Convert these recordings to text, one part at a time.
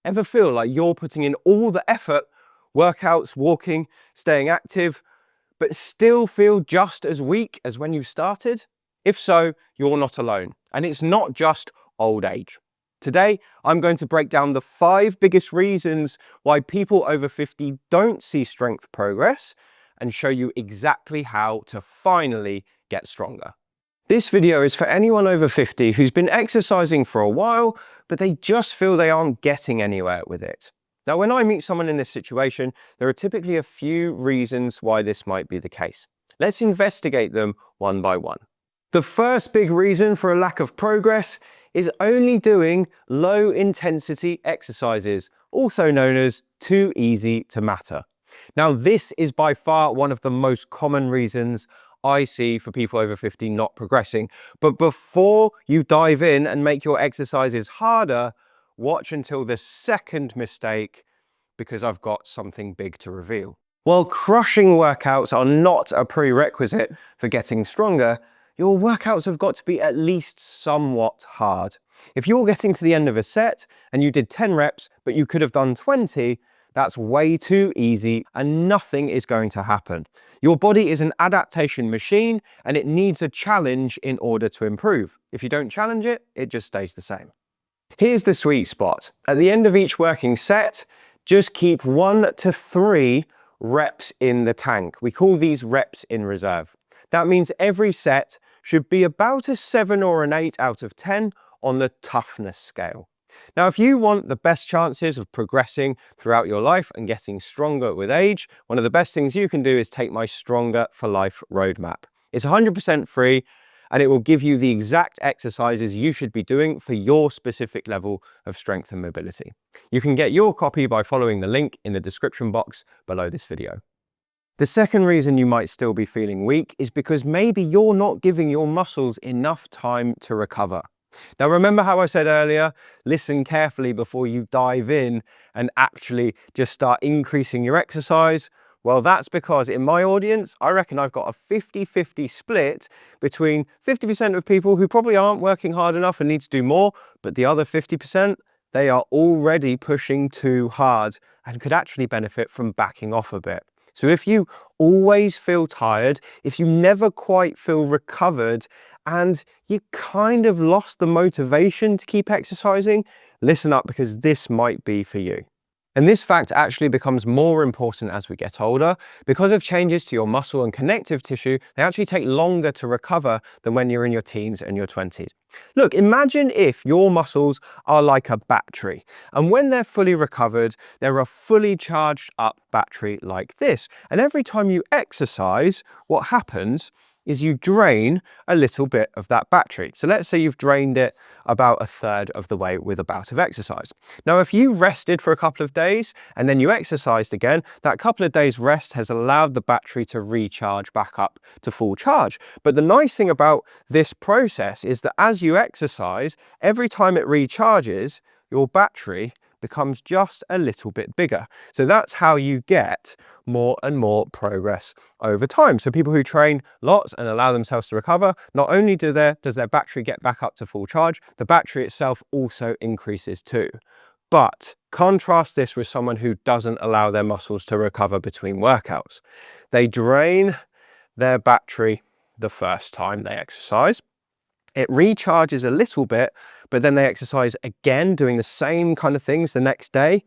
Ever feel like you're putting in all the effort, workouts, walking, staying active, but still feel just as weak as when you started? If so, you're not alone. And it's not just old age. Today, I'm going to break down the 5 biggest reasons why people over 50 don't see strength progress and show you exactly how to finally get stronger. This video is for anyone over 50 who's been exercising for a while, but they just feel they aren't getting anywhere with it. Now, when I meet someone in this situation, there are typically a few reasons why this might be the case. Let's investigate them one by one. The first big reason for a lack of progress is only doing low-intensity exercises, also known as too easy to matter. Now, this is by far one of the most common reasons I see for people over 50 not progressing. But before you dive in and make your exercises harder, watch until the second mistake, because I've got something big to reveal. While crushing workouts are not a prerequisite for getting stronger, your workouts have got to be at least somewhat hard. If you're getting to the end of a set and you did 10 reps, but you could have done 20, that's way too easy and nothing is going to happen. Your body is an adaptation machine and it needs a challenge in order to improve. If you don't challenge it, it just stays the same. Here's the sweet spot. At the end of each working set, just keep 1 to 3 reps in the tank. We call these reps in reserve. That means every set should be about a 7 or an 8 out of 10 on the toughness scale. Now, if you want the best chances of progressing throughout your life and getting stronger with age, one of the best things you can do is take my Stronger for Life roadmap. It's 100% free and it will give you the exact exercises you should be doing for your specific level of strength and mobility. You can get your copy by following the link in the description box below this video. The second reason you might still be feeling weak is because maybe you're not giving your muscles enough time to recover. Now, remember how I said earlier, listen carefully before you dive in and actually just start increasing your exercise? Well, that's because in my audience, I reckon I've got a 50-50 split between 50% of people who probably aren't working hard enough and need to do more, but the other 50%, they are already pushing too hard and could actually benefit from backing off a bit. So if you always feel tired, if you never quite feel recovered, and you kind of lost the motivation to keep exercising, listen up because this might be for you. And this fact actually becomes more important as we get older. Because of changes to your muscle and connective tissue, they actually take longer to recover than when you're in your teens and your 20s. Look, imagine if your muscles are like a battery, and when they're fully recovered, they're a fully charged up battery like this. And every time you exercise, what happens is you drain a little bit of that battery. So let's say you've drained it about a third of the way with a bout of exercise. Now, if you rested for a couple of days and then you exercised again, that couple of days rest has allowed the battery to recharge back up to full charge. But the nice thing about this process is that as you exercise, every time it recharges, your battery becomes just a little bit bigger. So that's how you get more and more progress over time. So people who train lots and allow themselves to recover, not only does their battery get back up to full charge, the battery itself also increases too. But contrast this with someone who doesn't allow their muscles to recover between workouts. They drain their battery the first time they exercise. It recharges a little bit, but then they exercise again, doing the same kind of things the next day.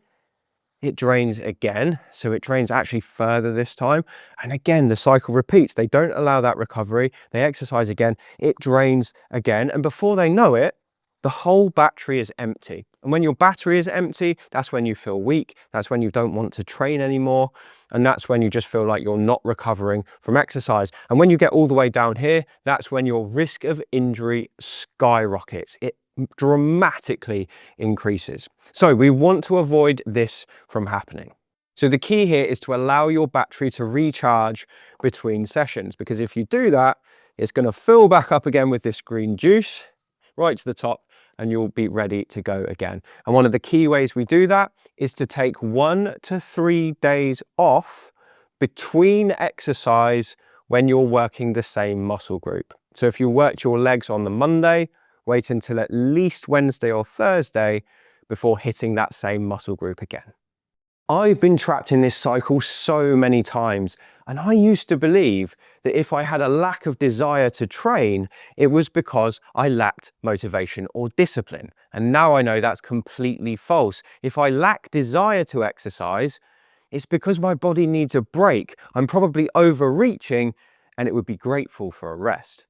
It drains again, so it drains actually further this time. And again, the cycle repeats. They don't allow that recovery. They exercise again, it drains again. And before they know it, the whole battery is empty. And when your battery is empty, that's when you feel weak. That's when you don't want to train anymore. And that's when you just feel like you're not recovering from exercise. And when you get all the way down here, that's when your risk of injury skyrockets. It dramatically increases. So we want to avoid this from happening. So the key here is to allow your battery to recharge between sessions, because if you do that, it's going to fill back up again with this green juice right to the top, and you'll be ready to go again. And one of the key ways we do that is to take 1 to 3 days off between exercise when you're working the same muscle group. So if you worked your legs on the Monday, wait until at least Wednesday or Thursday before hitting that same muscle group again. I've been trapped in this cycle so many times, and I used to believe that if I had a lack of desire to train, it was because I lacked motivation or discipline. And now I know that's completely false. If I lack desire to exercise, it's because my body needs a break. I'm probably overreaching, and it would be grateful for a rest.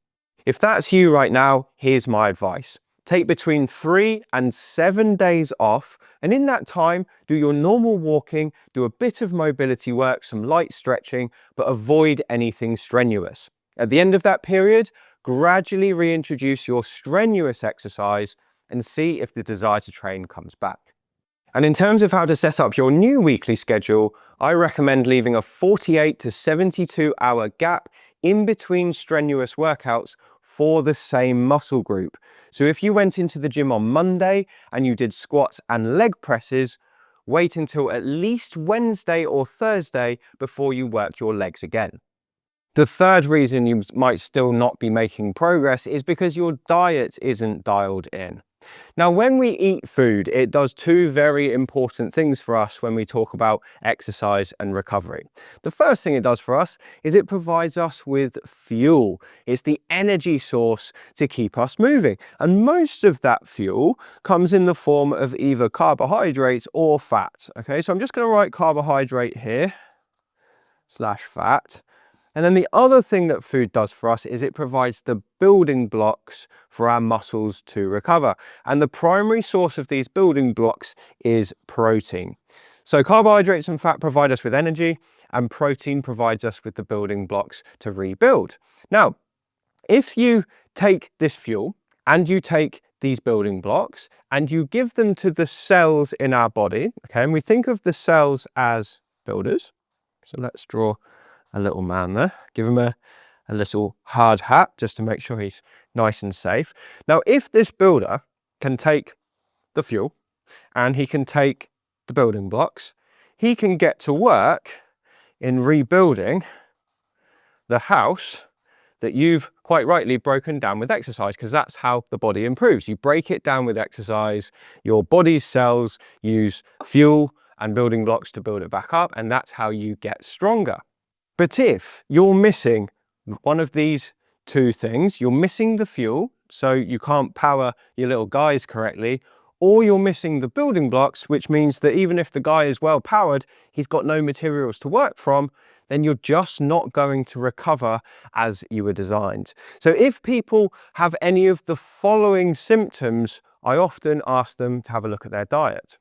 If that's you right now, here's my advice. Take between 3 and 7 days off, and in that time, do your normal walking, do a bit of mobility work, some light stretching, but avoid anything strenuous. At the end of that period, gradually reintroduce your strenuous exercise and see if the desire to train comes back. And in terms of how to set up your new weekly schedule, I recommend leaving a 48 to 72 hour gap in between strenuous workouts for the same muscle group. So if you went into the gym on Monday and you did squats and leg presses, wait until at least Wednesday or Thursday before you work your legs again. The third reason you might still not be making progress is because your diet isn't dialed in. Now, when we eat food, it does two very important things for us when we talk about exercise and recovery. The first thing it does for us is it provides us with fuel. It's the energy source to keep us moving. And most of that fuel comes in the form of either carbohydrates or fat. Okay, so I'm just going to write carbohydrate here, /fat. And then the other thing that food does for us is it provides the building blocks for our muscles to recover. And the primary source of these building blocks is protein. So carbohydrates and fat provide us with energy, and protein provides us with the building blocks to rebuild. Now, if you take this fuel and you take these building blocks and you give them to the cells in our body, okay, and we think of the cells as builders. So let's draw a little man there, give him a little hard hat just to make sure he's nice and safe. Now, if this builder can take the fuel and he can take the building blocks, he can get to work in rebuilding the house that you've quite rightly broken down with exercise, because that's how the body improves. You break it down with exercise, your body's cells use fuel and building blocks to build it back up, and that's how you get stronger. But if you're missing one of these two things, you're missing the fuel, so you can't power your little guys correctly, or you're missing the building blocks, which means that even if the guy is well powered, he's got no materials to work from, then you're just not going to recover as you were designed. So if people have any of the following symptoms, I often ask them to have a look at their diet.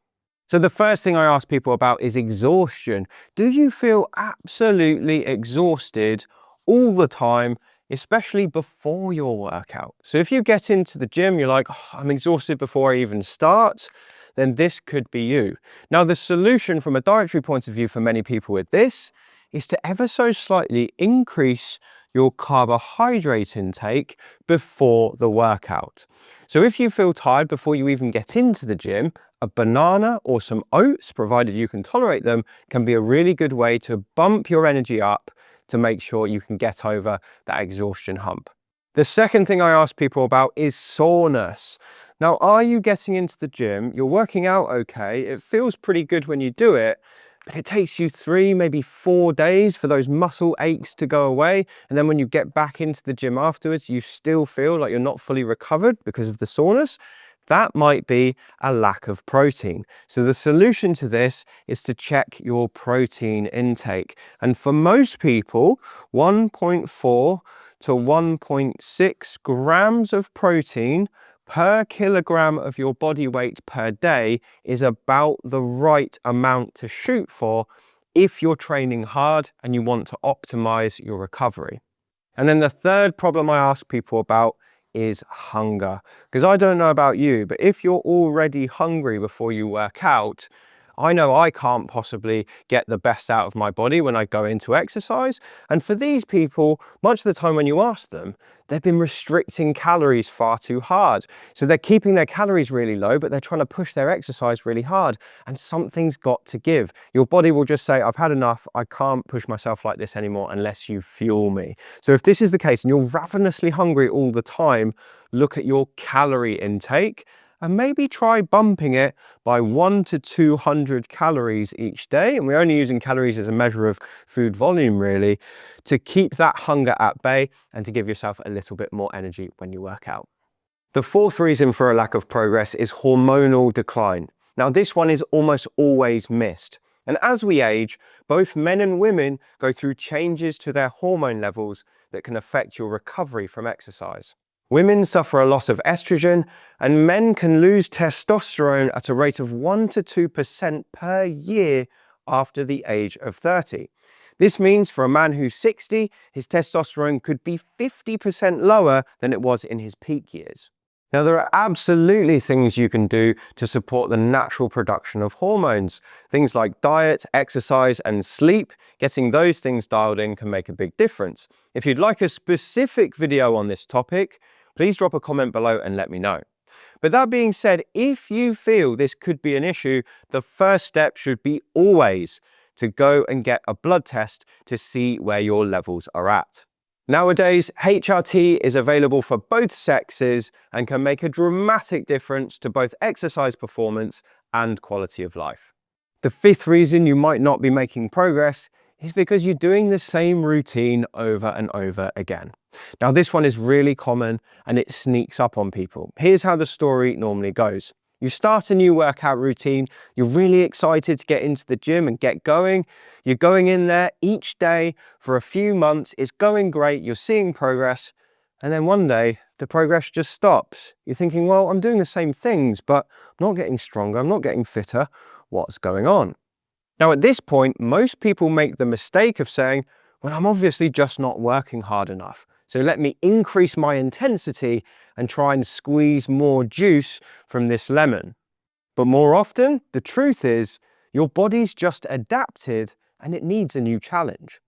So the first thing I ask people about is exhaustion. Do you feel absolutely exhausted all the time, especially before your workout? So if you get into the gym, you're like, oh, I'm exhausted before I even start, then this could be you. Now, the solution from a dietary point of view for many people with this is to ever so slightly increase your carbohydrate intake before the workout. So if you feel tired before you even get into the gym, a banana or some oats, provided you can tolerate them, can be a really good way to bump your energy up to make sure you can get over that exhaustion hump. The second thing I ask people about is soreness. Now, are you getting into the gym? You're working out okay. It feels pretty good when you do it, but it takes you 3, maybe 4 days for those muscle aches to go away. And then when you get back into the gym afterwards, you still feel like you're not fully recovered because of the soreness. That might be a lack of protein. So the solution to this is to check your protein intake. And for most people, 1.4 to 1.6 grams of protein per kilogram of your body weight per day is about the right amount to shoot for if you're training hard and you want to optimize your recovery. And then the third problem I ask people about is hunger. Because I don't know about you, but if you're already hungry before you work out, I know I can't possibly get the best out of my body when I go into exercise. And for these people, much of the time when you ask them, they've been restricting calories far too hard. So they're keeping their calories really low, but they're trying to push their exercise really hard. And something's got to give. Your body will just say, I've had enough. I can't push myself like this anymore unless you fuel me. So if this is the case and you're ravenously hungry all the time, look at your calorie intake and maybe try bumping it by 100 to 200 calories each day. And we're only using calories as a measure of food volume, really, to keep that hunger at bay and to give yourself a little bit more energy when you work out. The fourth reason for a lack of progress is hormonal decline. Now, this one is almost always missed. And as we age, both men and women go through changes to their hormone levels that can affect your recovery from exercise. Women suffer a loss of estrogen, and men can lose testosterone at a rate of 1 to 2% per year after the age of 30. This means for a man who's 60, his testosterone could be 50% lower than it was in his peak years. Now, there are absolutely things you can do to support the natural production of hormones. Things like diet, exercise, and sleep. Getting those things dialed in can make a big difference. If you'd like a specific video on this topic, please drop a comment below and let me know. But that being said, if you feel this could be an issue, the first step should be always to go and get a blood test to see where your levels are at. Nowadays, HRT is available for both sexes and can make a dramatic difference to both exercise performance and quality of life. The fifth reason you might not be making progress is because you're doing the same routine over and over again. Now, this one is really common and it sneaks up on people. Here's how the story normally goes. You start a new workout routine, you're really excited to get into the gym and get going. You're going in there each day for a few months, it's going great, you're seeing progress, and then one day the progress just stops. You're thinking, well, I'm doing the same things, but I'm not getting stronger, I'm not getting fitter. What's going on? Now, at this point, most people make the mistake of saying, well, I'm obviously just not working hard enough. So let me increase my intensity and try and squeeze more juice from this lemon. But more often, the truth is, your body's just adapted and it needs a new challenge.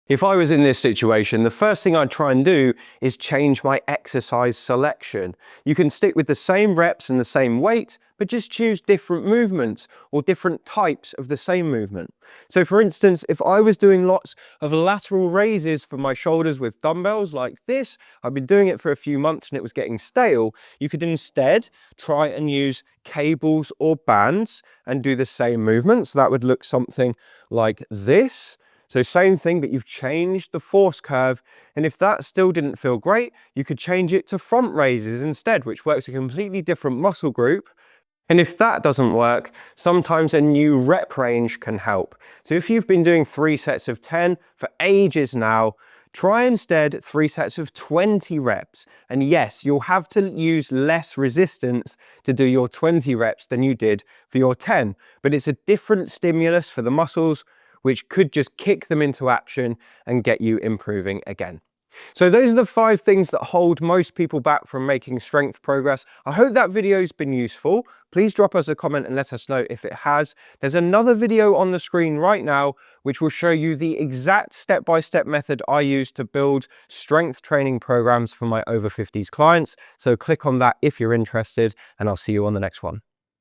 If I was in this situation, the first thing I'd try and do is change my exercise selection. You can stick with the same reps and the same weight, but just choose different movements or different types of the same movement. So for instance, if I was doing lots of lateral raises for my shoulders with dumbbells like this, I've been doing it for a few months and it was getting stale, you could instead try and use cables or bands and do the same movement. So that would look something like this. So same thing, but you've changed the force curve. And if that still didn't feel great, you could change it to front raises instead, which works a completely different muscle group. And if that doesn't work, sometimes a new rep range can help. So if you've been doing 3 sets of 10 for ages now, try instead 3 sets of 20 reps. And yes, you'll have to use less resistance to do your 20 reps than you did for your 10, but it's a different stimulus for the muscles, which could just kick them into action and get you improving again. So those are the 5 things that hold most people back from making strength progress. I hope that video's been useful. Please drop us a comment and let us know if it has. There's another video on the screen right now which will show you the exact step-by-step method I use to build strength training programs for my over 50s clients. So click on that if you're interested, and I'll see you on the next one.